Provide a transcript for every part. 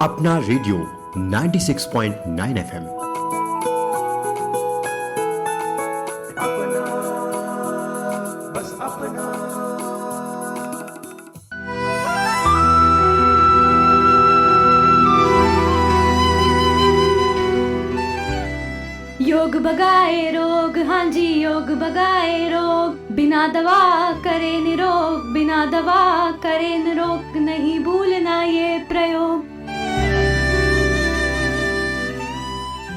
अपना radio 96.9 FM. अपना, बस अपना। योग भगाए रोग, हाँ जी योग भगाए रोग, बिना दवा करे निरोग, बिना दवा करे निरोग, नहीं भूलना ये प्रयोग।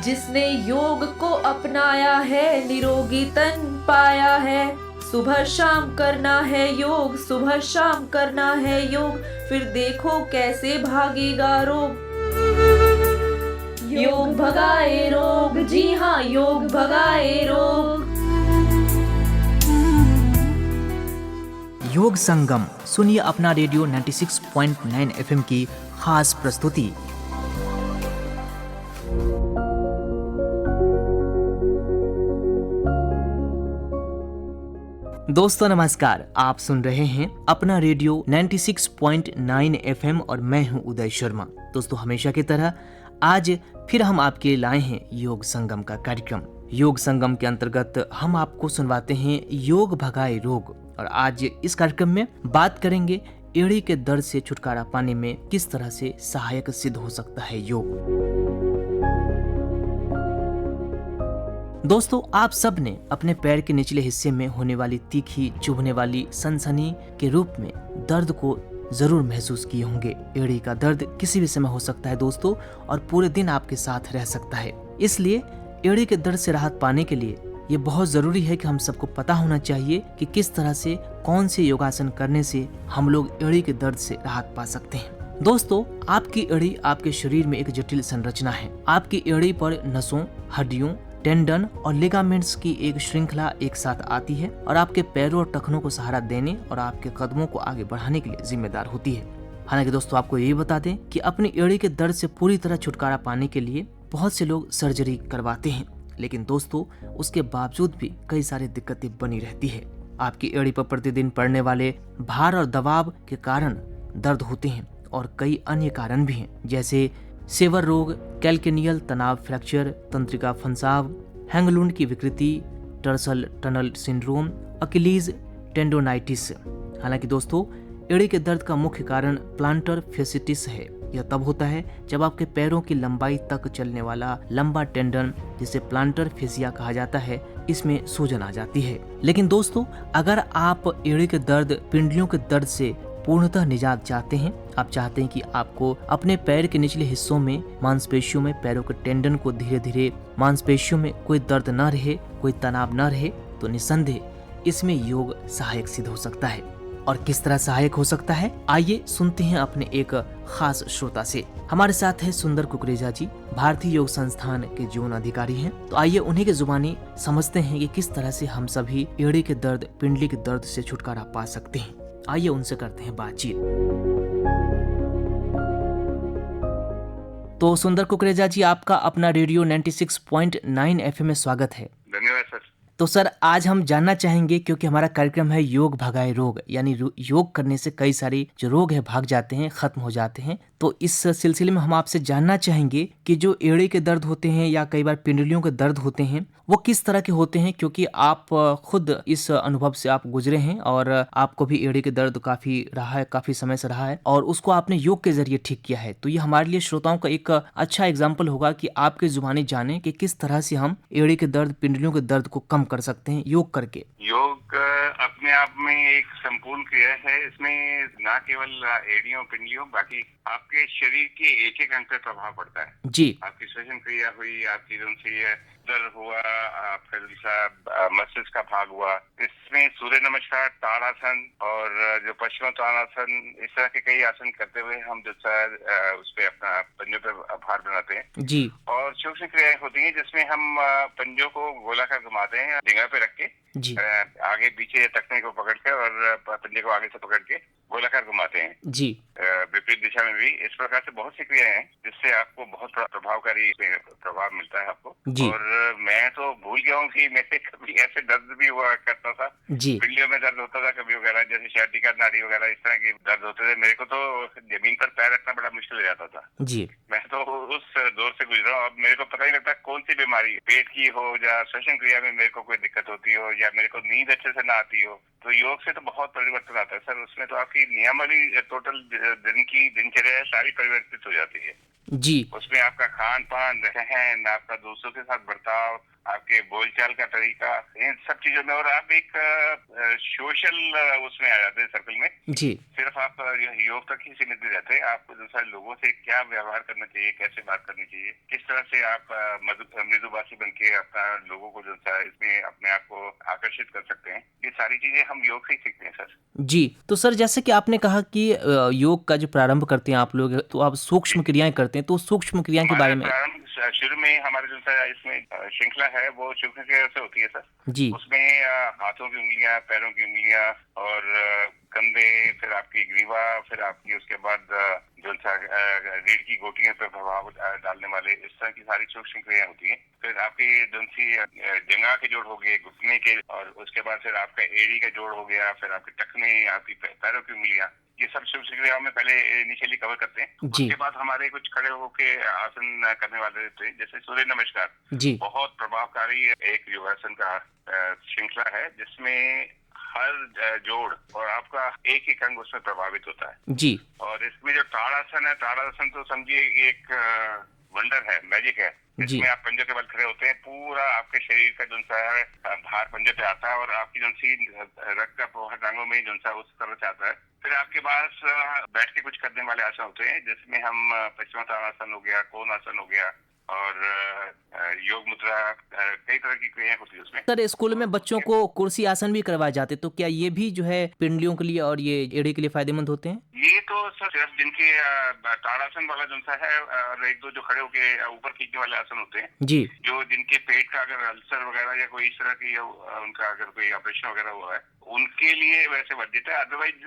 जिसने योग को अपनाया है निरोगी तन पाया है। सुबह शाम करना है योग, सुबह शाम करना है योग, फिर देखो कैसे भागेगा रोग। योग भगाए रोग, जी हाँ योग भगाए रोग। योग संगम सुनिए अपना रेडियो 96.9 एफएम की खास प्रस्तुति। दोस्तों नमस्कार, आप सुन रहे हैं अपना रेडियो 96.9 एफएम और मैं हूं उदय शर्मा। दोस्तों हमेशा की तरह आज फिर हम आपके लिए लाए हैं योग संगम का कार्यक्रम। योग संगम के अंतर्गत हम आपको सुनवाते हैं योग भगाए रोग, और आज इस कार्यक्रम में बात करेंगे एड़ी के दर्द से छुटकारा पाने में किस तरह से सहायक सिद्ध हो सकता है योग। दोस्तों आप सब ने अपने पैर के निचले हिस्से में होने वाली तीखी चुभने वाली सनसनी के रूप में दर्द को जरूर महसूस किए होंगे। एड़ी का दर्द किसी भी समय हो सकता है दोस्तों, और पूरे दिन आपके साथ रह सकता है। इसलिए एड़ी के दर्द से राहत पाने के लिए ये बहुत जरूरी है कि हम सबको पता होना चाहिए कि किस तरह से कौन से योगासन करने से हम लोग एड़ी के दर्द से राहत पा सकते हैं। दोस्तों आपकी एड़ी आपके शरीर में एक जटिल संरचना है। आपकी एड़ी पर नसों, हड्डियों, टेंडन और लिगामेंट्स की एक श्रृंखला एक साथ आती है और आपके पैरों और टखनों को सहारा देने और आपके कदमों को आगे बढ़ाने के लिए जिम्मेदार होती है। हालांकि दोस्तों आपको यही बता दें कि अपनी एड़ी के दर्द से पूरी तरह छुटकारा पाने के लिए बहुत से लोग सर्जरी करवाते हैं, लेकिन दोस्तों उसके बावजूद भी कई सारी दिक्कतें बनी रहती है। आपकी एड़ी पर प्रतिदिन पड़ने वाले भार और दबाव के कारण दर्द होते हैं और कई अन्य कारण भी हैं, जैसे सेवर रोग, कैल्केनियल तनाव फ्रैक्चर, तंत्रिका फंसाव, हैंगलूंड की विकृति, टर्सल टनल सिंड्रोम, अकिलीज टेंडोनाइटिस। हालांकि दोस्तों एड़ी के दर्द का मुख्य कारण प्लांटर फेसिटिस है। यह तब होता है जब आपके पैरों की लंबाई तक चलने वाला लंबा टेंडन, जिसे प्लांटर फेसिया कहा जाता है, इसमें सूजन आ जाती है। लेकिन दोस्तों अगर आप एड़ी के दर्द, पिंडलियों के दर्द से पूर्णतः निजात चाहते हैं, आप चाहते हैं कि आपको अपने पैर के निचले हिस्सों में मांसपेशियों में, पैरों के टेंडन को धीरे धीरे मांसपेशियों में कोई दर्द न रहे, कोई तनाव न रहे, तो निसंदेह इसमें योग सहायक सिद्ध हो सकता है। और किस तरह सहायक हो सकता है, आइए सुनते हैं अपने एक खास श्रोता से। हमारे साथ है सुंदर कुकरेजा जी, भारतीय योग संस्थान के जोन अधिकारी हैं। तो आइए उन्हीं के जुबानी समझते हैं कि किस तरह से हम सभी एड़ी के दर्द, पिंडली के दर्द से छुटकारा पा सकते हैं। आइए उनसे करते हैं बातचीत। तो सुंदर कुकरेजा जी, आपका अपना रेडियो 96.9 एफएम में स्वागत है। धन्यवाद सर। तो सर आज हम जानना चाहेंगे, क्योंकि हमारा कार्यक्रम है योग भगाए रोग, यानी योग करने से कई सारी जो रोग है भाग जाते हैं, खत्म हो जाते हैं। तो इस सिलसिले में हम आपसे जानना चाहेंगे कि जो एड़ी के दर्द होते हैं या कई बार पिंडलियों के दर्द होते हैं वो किस तरह के होते हैं, क्योंकि आप खुद इस अनुभव से आप गुजरे हैं और आपको भी एड़ी के दर्द काफी रहा है, काफी समय से रहा है, और उसको आपने योग के जरिए ठीक किया है। तो ये हमारे लिए श्रोताओं का एक अच्छा एग्जाम्पल होगा कि आपके जुबानी जाने कि किस तरह से हम एड़ी के दर्द, पिंडलियों के दर्द को कम कर सकते हैं योग करके। योग अपने आप में एक संपूर्ण क्रिया है। इसमें न केवल एड़ियों पिंडलियों, बाकी आपके शरीर के एक एक अंग पर प्रभाव पड़ता है जी। आपकी श्वसन क्रिया हुई, आपकी जो सी दर्द हुआ, फिर मस्तिष्क का भाग हुआ। इसमें सूर्य नमस्कार, ताड़ासन और जो पश्चिमोत्तानासन, इस तरह के कई आसन करते हुए हम जो उस पे अपना पंजों पे भार बनाते हैं जी। और सूक्ष्म क्रियाएं होती हैं जिसमें हम पंजों को गोलाकार घुमाते हैं जगह पे रख के जी। आगे पीछे तखने को पकड़ के और पंजे को आगे से पकड़ के गोलाकार घुमाते हैं जी। विपरीत दिशा दिशा में भी इस प्रकार से बहुत सी क्रियाएं हैं जिससे आपको बहुत प्रभावकारी प्रभाव मिलता है आपको। जी। और मैं तो भूल गया हूँ कि मेरे कभी ऐसे दर्द भी हुआ करता था, जी। पिंडलियों में दर्द होता था कभी वगैरह, जैसे शाटिका नाड़ी वगैरह इस तरह के दर्द होते थे। मेरे को तो जमीन पर पैर रखना बड़ा मुश्किल हो जाता था। जी। मैं तो उस दौर से गुजरा हूँ। अब मेरे को पता ही लगता कौन सी बीमारी पेट की हो या श्वसन क्रिया में मेरे को कोई दिक्कत होती हो या मेरे को नींद अच्छे से ना आती हो। तो योग से तो बहुत परिवर्तन आता है सर। उसमें तो आपकी नियमावली टोटल दिन की दिनचर्या सारी परिवर्तित हो जाती है। जी। उसमें आपका खान पान, रहन, आपका दोस्तों के साथ बर्ताव, आपके बोलचाल का तरीका, इन सब चीजों में, और आप एक सोशल उसमें आ जाते हैं सर्कल में। जी। सिर्फ आप योग तक ही सीमित नहीं रहते। आपको जो है लोगों से क्या व्यवहार करना चाहिए, कैसे बात करनी चाहिए, किस तरह से आप मृदुभाषी बन के अपना लोगों को जो है इसमें अपने आप को आकर्षित कर सकते हैं, ये सारी चीजें हम योग से ही सीखते हैं सर। जी। तो सर जैसे कि आपने कहा कि योग का जो प्रारंभ करते हैं आप लोग, तो आप सूक्ष्म क्रियाएं करते हैं, तो सूक्ष्म क्रिया के बारे में शुरू में हमारे जो है इसमें श्रृंखला है वो सूक्ष्म क्रिया से होती है सर। जी। उसमें हाथों की उंगलियां, पैरों की उंगलियां और कंधे, फिर आपकी ग्रीवा, फिर आपकी उसके बाद जो रीढ़ की गोटियों पर प्रभाव डालने वाले इस तरह की सारी सूक्ष्म क्रियाएं होती हैं। फिर आपकी जो जंघा के जोड़ हो गए, घुटने के, और उसके बाद फिर आपका एड़ी का जोड़ हो गया, फिर आपके टखने, आपकी पैरों की उंगलियां, ये सब सूक्ष्म क्रियाओं में पहले इनिशियली कवर करते हैं। जी। उसके बाद हमारे कुछ खड़े होके आसन करने वाले रहते हैं, जैसे सूर्य नमस्कार। जी। बहुत प्रभावकारी एक योगासन का श्रृंखला है जिसमें हर जोड़ और आपका एक एक अंग उसमें प्रभावित होता है। जी। और इसमें जो ताड़ासन है, ताड़ासन तो समझिए एक वंडर है, मैजिक है। जी। इसमें आप पंजों के बल खड़े होते हैं, पूरा आपके शरीर का जो है भार पंजों पे आता है और आपकी जो सी रक्त का प्रवाह टांगों में जो है उस तरह से आता है। फिर आपके पास बैठ के कुछ करने वाले आसन होते हैं जिसमें हम पश्चिमोत्तानासन हो गया, कोणासन हो गया, और योग मुद्रा, कई तरह की क्रियाएं होती है उसमें। सर स्कूल में बच्चों को कुर्सी आसन भी करवाए जाते, तो क्या ये भी जो है पिंडलियों के लिए और ये एड़ी के लिए फायदेमंद होते हैं? ये तो सर सिर्फ जिनके ताड़ासन वाला जो है और एक दो जो खड़े होके ऊपर खींचने वाले आसन होते हैं, जी। जो जिनके पेट का अगर अल्सर वगैरह या कोई इस तरह की उनका अगर कोई ऑपरेशन वगैरह हुआ है, उनके लिए वैसे वर्जित है। अदरवाइज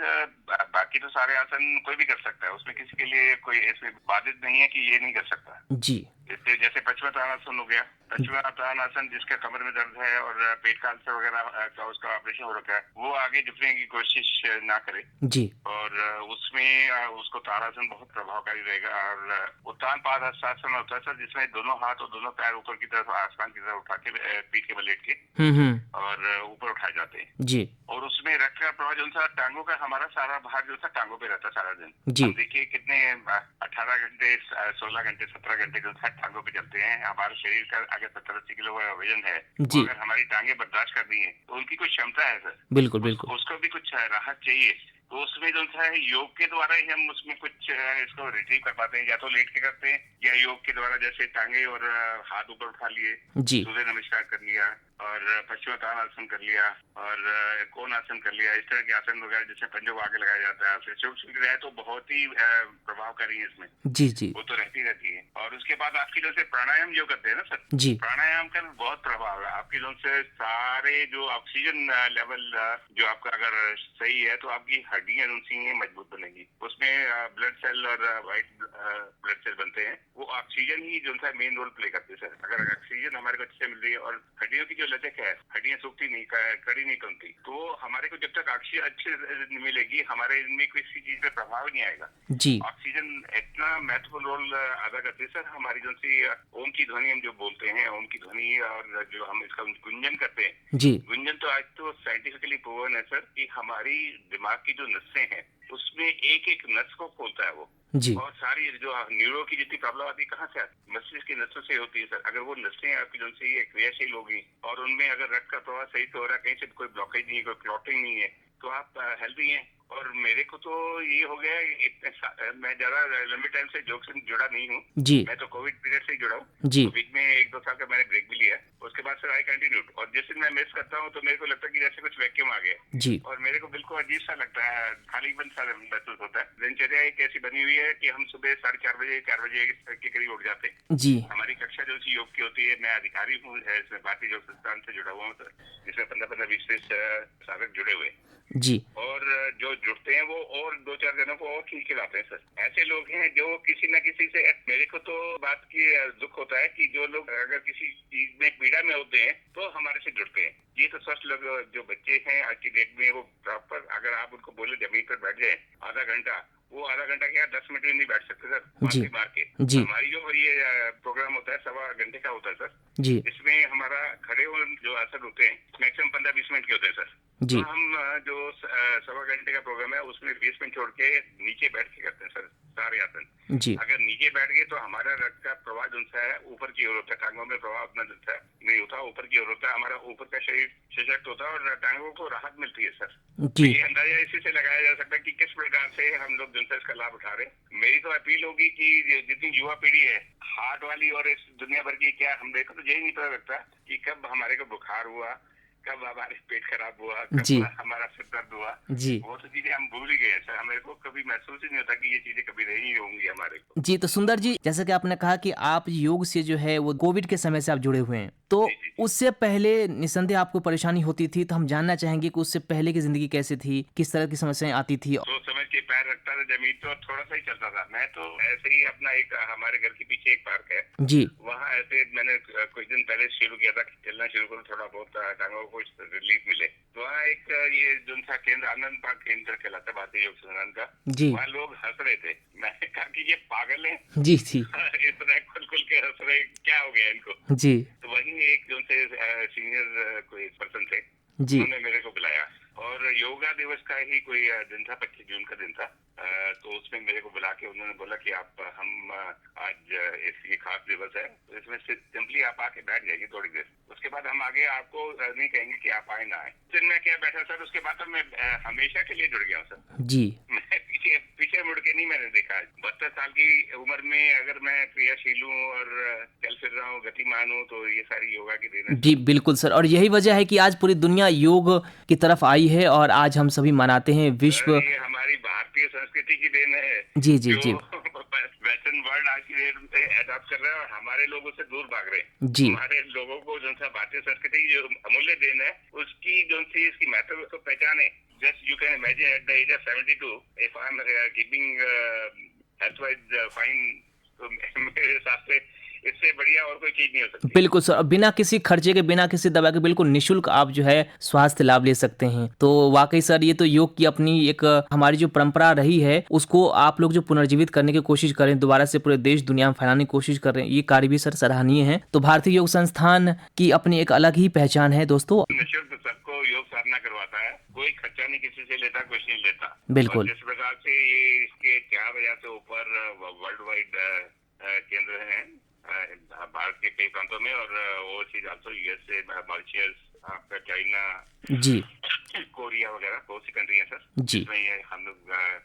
बाकी तो सारे आसन कोई भी कर सकता है, उसमें किसी के लिए कोई ऐसे बाधित नहीं है कि ये नहीं कर सकता। जी। जैसे पश्चिमोत्तानासन हो गया, पश्चिमोत्तानासन जिसके कमर में दर्द है और पेट का अल्सर वगैरह का उसका ऑपरेशन हो रखा है, वो आगे झुकने की कोशिश ना करे। जी। और उसमें उसको ताड़ासन बहुत प्रभावकारी रहेगा। और उत्तान पाद हस्तासन होता है सर, जिसमें दोनों हाथ और दोनों पैर ऊपर की तरफ आसमान की तरफ उठा के पीठ के बल लेट के और ऊपर उठाए जाते हैं। जी। और उसमें रक्त का प्रवाह जो था टांगों का, हमारा सारा भार जो था टांगों पे रहता है सारा दिन। जी। हम देखिए कितने 18 घंटे, 16 घंटे, 17 घंटे जो था टांगों पे चलते हैं। हमारे शरीर का अगर 70-80 किलो का वजन है, जी। तो अगर हमारी टांगे बर्दाश्त कर दी है तो उनकी कुछ क्षमता है सर। बिल्कुल बिल्कुल। उसको भी कुछ राहत चाहिए, तो उसमें जो है योग के द्वारा ही हम उसमें कुछ इसको रिट्रीव कर पाते हैं। या तो लेट के करते हैं या योग के द्वारा, जैसे टांगे और हाथ ऊपर उठा लिए, जी। सूर्य नमस्कार कर लिया और पश्चिमोत्तानासन कर लिया और कोणासन कर लिया, इस तरह के आसन वगैरह जिससे पंजों को आगे लगाया जाता है। फिर सूक्ष्म क्रियाएं तो बहुत ही प्रभावकारी है इसमें। जी। जी। वो तो रहती रहती है। और उसके बाद आपकी जैसे प्राणायाम जो करते हैं ना सर, जी। प्राणायाम का बहुत प्रभाव है आपकी जो से सारे जो ऑक्सीजन लेवल जो आपका अगर सही है तो आपकी हड्डियां मजबूत बनेगी। उसमें ब्लड सेल और व्हाइट ब्लड सेल बनते हैं, वो ऑक्सीजन ही जो है मेन रोल प्ले करते हैं सर। अगर ऑक्सीजन हमारे को अच्छे से मिल रही है और हड्डियों की जो लचक है, हड्डियां सूखती नहीं, कड़ी नहीं कमती, तो हमारे को जब तक ऑक्सीजन अच्छे मिलेगी हमारे इनमें किसी चीज पे प्रभाव नहीं आएगा। जी। ऑक्सीजन इतना महत्वपूर्ण रोल अदा करती है सर। हमारी जो सी ओम की ध्वनि हम जो बोलते हैं, ओम की ध्वनि, और जो हम इसका गुंजन करते हैं, जी। गुंजन तो आज तो साइंटिफिकली प्रूवन है सर कि हमारी दिमाग की जो नसें हैं उसमें एक एक नस को खोलता है वो। जी। और सारी जो न्यूरो की जितनी प्रॉब्लम आती है कहाँ से आती है? मस्तिष्क की नसों से होती है सर। अगर वो नसें आपकी जो सी क्रियाशील होगी और उनमें अगर रक्त का प्रवाह सही से हो रहा है, कहीं से कोई ब्लॉकेज नहीं है, कोई क्लॉटिंग नहीं है, तो आप हेल्दी हैं। और मेरे को तो ये हो गया, मैं ज्यादा लंबे टाइम से योग से जुड़ा नहीं हूँ। जी। मैं तो कोविड पीरियड से ही जुड़ा हूँ। जी। तो बीच में 1-2 साल का मैंने ब्रेक भी लिया, उसके बाद सर आई कंटिन्यूड। और जिस दिन मैं मिस करता हूँ तो मेरे को लगता है कि जैसे कुछ वैक्यूम आ गया। जी। और मेरे को बिल्कुल अजीब सा लगता है, खालीपन सा महसूस होता है। दिनचर्या एक ऐसी बनी हुई है कि हम सुबह 4:30 बजे, 4 बजे के करीब उठ जाते हैं। जी। हमारी कक्षा जो सी योग की होती है, मैं अधिकारी हूँ इसमें, भारतीय योग संस्थान से जुड़ा हुआ हूँ सर, जिसमें 15-20 साधक जुड़े हुए। जी। और जो जो जुड़ते हैं वो और 2-4 जनों को और खींच के लाते हैं सर। ऐसे लोग हैं जो किसी न किसी से, मेरे को तो बात की दुख होता है कि जो लोग अगर किसी चीज में पीड़ा में होते हैं तो हमारे से जुड़ते हैं। ये तो स्वस्थ लोग जो बच्चे हैं आज की डेट में, वो प्रॉपर अगर आप उनको बोले जमीन पर बैठ जाए आधा घंटा, वो आधा घंटा क्या 10 मिनट भी नहीं बैठ सकते सर, जी मार के। जी हमारी जो ये प्रोग्राम होता है 1.25 घंटे का होता है सर, जी इसमें हमारा खड़े हुए जो असर होते हैं मैक्सिमम 15-20 मिनट के होते हैं सर। जी तो हम जो 1.25 घंटे का प्रोग्राम है उसमें 20 मिनट छोड़ के नीचे बैठ के करते हैं सर सारे आसन। जी अगर नीचे बैठ गए तो हमारा रक्त का प्रवाह जो है ऊपर की ओर होता है, टांगों में प्रवाह उतना नहीं होता, ऊपर की ओर होता है, हमारा ऊपर का शरीर सशक्त होता है और टांगों को राहत मिलती है सर। जी ये अंदाजा इसी से लगाया जा सकता है कि किस प्रकार से हम लोग जनता इसका लाभ उठा रहे हैं। मेरी तो अपील होगी कि जितनी युवा पीढ़ी है हार्ट वाली और इस दुनिया भर की, क्या हम देखो तो यही नहीं पता लगता कि कब हमारे को बुखार हुआ, कब हमारे पेट खराब हुआ, जी कब हमारा सिर दर्द हुआ, जी वो तो चीजें हम भूल ही गए सर। हमें को कभी महसूस ही नहीं होता कि ये चीजें कभी नहीं होंगी हमारे को। जी। तो सुंदर जी, जैसा कि आपने कहा कि आप योग से जो है वो कोविड के समय से आप जुड़े हुए हैं, तो जी, जी। उससे पहले निस्संदेह आपको परेशानी होती थी, तो हम जानना चाहेंगे कि उससे पहले की जिंदगी कैसी थी, किस तरह की समस्याएं आती थी। सोच समझ के पैर रखता था जमीन तो थोड़ा सा ही चलता था। मैं तो ऐसे ही अपना एक, हमारे घर के पीछे एक पार्क है, जी वहाँ ऐसे मैंने कुछ दिन पहले शुरू किया था, चलना शुरू करूँ, थोड़ा बहुत टांगों को रिलीफ मिले। तो वहाँ एक ये जो था केंद्र, आनंद पार्क केंद्र कहलाता है भारतीय योग संस्थान का, जी वहाँ लोग हंस रहे थे। मैंने कहा कि ये पागल है, जी जी इतना खुल के हंस रहे, क्या हो गया इनको। जी तो वहीं एक जो से सीनियर कोई पर्सन थे, जी उन्होंने मेरे को बुलाया और योगा दिवस का ही कोई दिन था, 25 जून का दिन था। तो उसमें मेरे को बुला के उन्होंने बोला कि आप हम आज ये खास दिवस है, तो इसमें सिंपली आप आके बैठ जाइए थोड़ी देर, उसके बाद हम आगे आपको नहीं कहेंगे कि आप आए ना आए। फिर मैं क्या बैठा सर, उसके बाद तो मैं हमेशा के लिए जुड़ गया हूँ सर। जी मैं पीछे मुड़ के नहीं मैंने देखा। 72 साल की उम्र में अगर मैं क्रियाशील हूँ और चल फिर रहा हूँ, गतिमान हूँ, तो ये सारी योगा की देन है। जी बिल्कुल सर, और यही वजह है कि आज पूरी दुनिया योग की तरफ आई है और आज हम सभी मनाते हैं विश्व। सर, ये हमारी भारतीय संस्कृति की देन है। जी जी जी वेस्टर्न वर्ल्ड आज की डेट में अडॉप्ट कर रहा है और हमारे लोग उससे दूर भाग रहे हैं। जी हमारे लोगों को जो सा भारतीय संस्कृति की जो अमूल्य देन है, उसकी जो सी इसकी महत्व को पहचाने। Just you can imagine at the age of 72 if I am keeping health wise fine, तो मेरे हिसाब से इससे बढ़िया और कोई चीज नहीं हो सकती। बिल्कुल सर, बिना किसी खर्चे के, बिना किसी दवा के, बिल्कुल निशुल्क आप जो है स्वास्थ्य लाभ ले सकते हैं। तो वाकई सर, ये तो योग की अपनी एक हमारी जो परंपरा रही है उसको आप लोग जो पुनर्जीवित करने की कोशिश करें, दोबारा से पूरे देश दुनिया में फैलाने की कोशिश कर रहे हैं, ये कार्य भी सर सराहनीय है। तो भारतीय योग संस्थान की अपनी एक अलग ही पहचान है दोस्तों। निःशुल्क सबको योग साधना करवाता है, कोई खर्चा नहीं किसी से लेता, कुछ नहीं लेता। बिल्कुल। और जिस प्रकार से ये इसके 4,000 से ऊपर वर्ल्ड वाइड केंद्र हैं भारत के कई प्रांतों में, और ओवरसीज आल्सो, यूएसए, मॉरिशस, आपका चाइना, जी कोरिया वगैरह बहुत सी कंट्री है सर, जी जिसमें ये हम लोग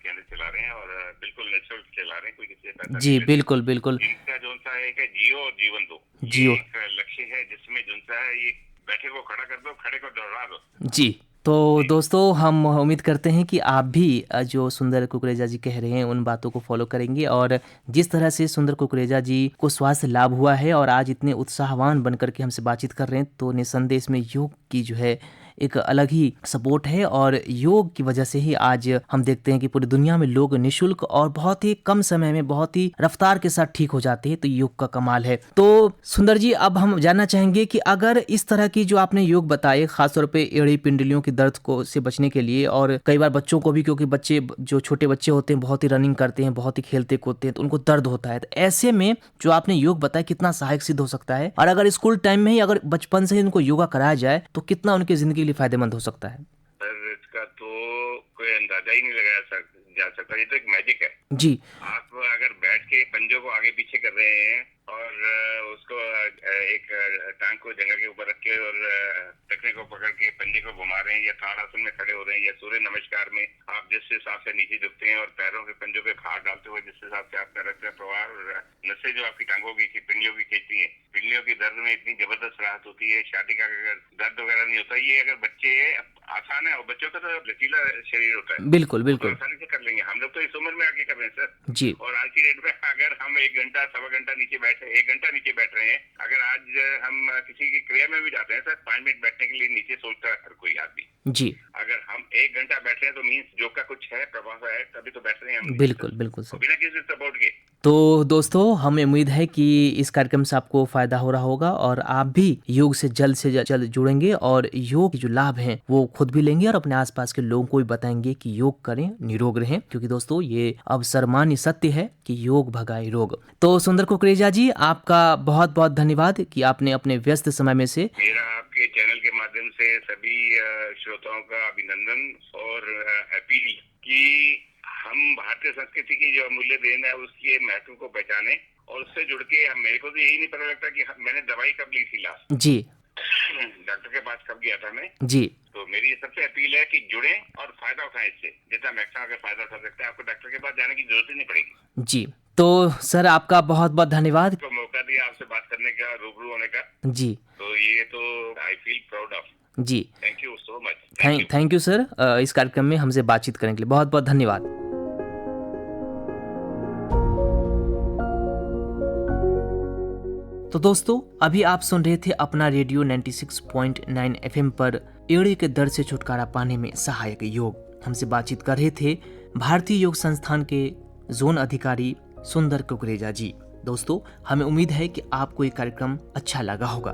केंद्र चला रहे हैं और बिल्कुल निःशुल्क चला रहे हैं, कोई किसी से पैसा जी नहीं लेते। बिल्कुल बिल्कुल। इनका जो सा है कि जियो और जीवन दो, जियो। ये एक लक्ष्य है जिसमें जो सा है ये बैठे को खड़ा कर दो, खड़े को दौड़ा दो। जी तो दोस्तों, हम उम्मीद करते हैं कि आप भी जो सुंदर कुकरेजा जी कह रहे हैं उन बातों को फॉलो करेंगे, और जिस तरह से सुंदर कुकरेजा जी को स्वास्थ्य लाभ हुआ है और आज इतने उत्साहवान बनकर के हमसे बातचीत कर रहे हैं, तो निस्संदेह इसमें योग की जो है एक अलग ही सपोर्ट है, और योग की वजह से ही आज हम देखते हैं कि पूरी दुनिया में लोग निशुल्क और बहुत ही कम समय में बहुत ही रफ्तार के साथ ठीक हो जाते हैं। तो योग का कमाल है। तो सुंदर जी, अब हम जानना चाहेंगे कि अगर इस तरह की जो आपने योग बताए, खासतौर पे एड़ी पिंडलियों की दर्द को से बचने के लिए, और कई बार बच्चों को भी, क्योंकि बच्चे जो छोटे बच्चे होते हैं बहुत ही रनिंग करते हैं, बहुत ही खेलते कूदते हैं, तो उनको दर्द होता है। तो ऐसे में जो आपने योग बताया कितना सहायक सिद्ध हो सकता है, और अगर स्कूल टाइम में ही अगर बचपन से ही उनको योगा कराया जाए तो कितना उनकी जिंदगी के लिए फायदेमंद हो सकता है। सर, इसका तो कोई अंदाजा ही नहीं लगाया जा सकता। ये तो एक मैजिक है जी आप अगर बैठ के पंजों को आगे पीछे कर रहे हैं और उसको एक टांग को जंगल के ऊपर रख के और टखने को पकड़ के पंजे को घुमा रहे हैं, या ताड़ासन में खड़े हो रहे हैं, या सूर्य नमस्कार में आप जिस हिसाब से नीचे झुकते हैं और पैरों के पंजों पे भार डालते हुए जिस हिसाब से आपका रक्त प्रवाह और नसें जो आपकी टांगों की पिंडलियों की खींचती हैं, पिंडलियों की दर्द में इतनी जबरदस्त राहत होती है, छाती का अगर दर्द वगैरह नहीं होता। ये अगर बच्चे आसान है, और बच्चों का तो लचीला शरीर होता है, बिल्कुल बिल्कुल आसानी से कर लेंगे। हम लोग तो इस उम्र में आके कर रहे हैं सर। जी और आज की डेट में अगर हम 1 घंटा 1.25 घंटा नीचे बैठे, 1 घंटा नीचे बैठ रहे हैं, अगर आज हम किसी की क्रिया में भी जाते हैं सर, 5 मिनट बैठने के लिए नीचे सोचता है हर कोई आदमी। जी अगर हम 1 घंटा बैठे हैं तो मीन्स योग का कुछ है, प्रभाव है, तभी तो बैठ रहे हैं हम। बिल्कुल बिल्कुल सर। बिना किसी सपोर्ट के। तो दोस्तों हमें उम्मीद है कि इस कार्यक्रम से आपको फायदा हो रहा होगा और आप भी योग से जल्द जुड़ेंगे और योग के जो लाभ हैं वो खुद भी लेंगे और अपने आसपास के लोगों को भी बताएंगे कि योग करें, निरोग रहें, क्योंकि दोस्तों ये अब सर्वमान्य सत्य है कि योग भगाए रोग। तो सुंदर कुकरेजा जी, आपका बहुत बहुत धन्यवाद कि आपने अपने व्यस्त समय में से मेरा आपके चैनल के माध्यम से सभी श्रोताओं का अभिनंदन और अपील कि हम भारतीय संस्कृति की जो अमूल्य देन है उसके महत्व को पहचाने और उससे जुड़ के मेरे को तो यही नहीं पता लगता कि मैंने दवाई कब ली थी लास्ट। जी डॉक्टर के पास कब गया था मैं। जी तो मेरी सबसे अपील है कि जुड़े और फायदा उठाएं इससे, जितना मैक्सिमम अगर फायदा उठा सकते हैं आपको डॉक्टर के पास जाने की जरूरत ही नहीं पड़ेगी। जी तो सर आपका बहुत बहुत धन्यवाद। तो मौका दिया आपसे बात करने का, रूबरू होने का, जी तो ये तो आई फील प्राउड ऑफ। जी thank you so much. Thank you sir, इस कार्यक्रम में हमसे बातचीत करने के लिए बहुत बहुत धन्यवाद। तो दोस्तों अभी आप सुन रहे थे अपना रेडियो 96.9 FM पर एड़ी के दर्द से छुटकारा पाने में सहायक योग। हमसे बातचीत कर रहे थे भारतीय योग संस्थान के जोन अधिकारी सुंदर कुकरेजा जी। दोस्तों हमें उम्मीद है कि आपको ये कार्यक्रम अच्छा लगा होगा।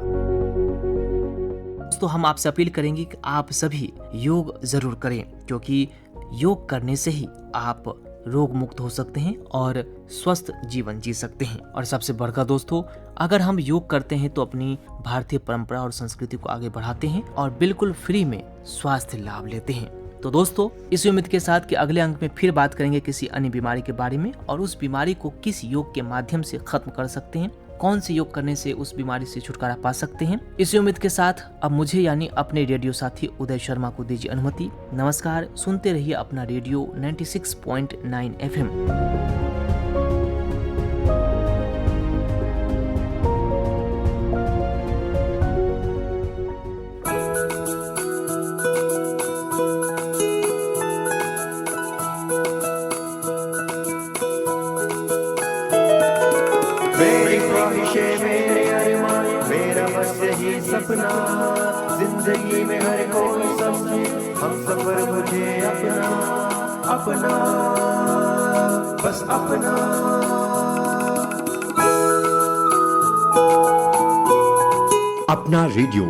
दोस्तों हम आपसे अपील करेंगे कि आप सभी योग जरूर करें, क्योंकि योग करने से ही आप रोग मुक्त हो सकते हैं और स्वस्थ जीवन जी सकते हैं। और सबसे बढ़कर दोस्तों, अगर हम योग करते हैं तो अपनी भारतीय परंपरा और संस्कृति को आगे बढ़ाते हैं और बिल्कुल फ्री में स्वास्थ्य लाभ लेते हैं। तो दोस्तों इस उम्मीद के साथ कि अगले अंक में फिर बात करेंगे किसी अन्य बीमारी के बारे में और उस बीमारी को किस योग के माध्यम से खत्म कर सकते हैं, कौन से योग करने से उस बीमारी से छुटकारा पा सकते हैं। इसी उम्मीद के साथ अब मुझे यानी अपने रेडियो साथी उदय शर्मा को दीजिए अनुमति। नमस्कार, सुनते रहिए अपना रेडियो 96.9 FM। मेरी ख्वाहिशें, मेरे अरमान, मेरा बस यही सपना, जिंदगी में हर कोई समझे हम सफर मुझे अपना अपना, बस अपना। अपना रेडियो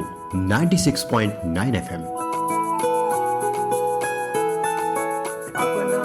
96.9 FM। अपना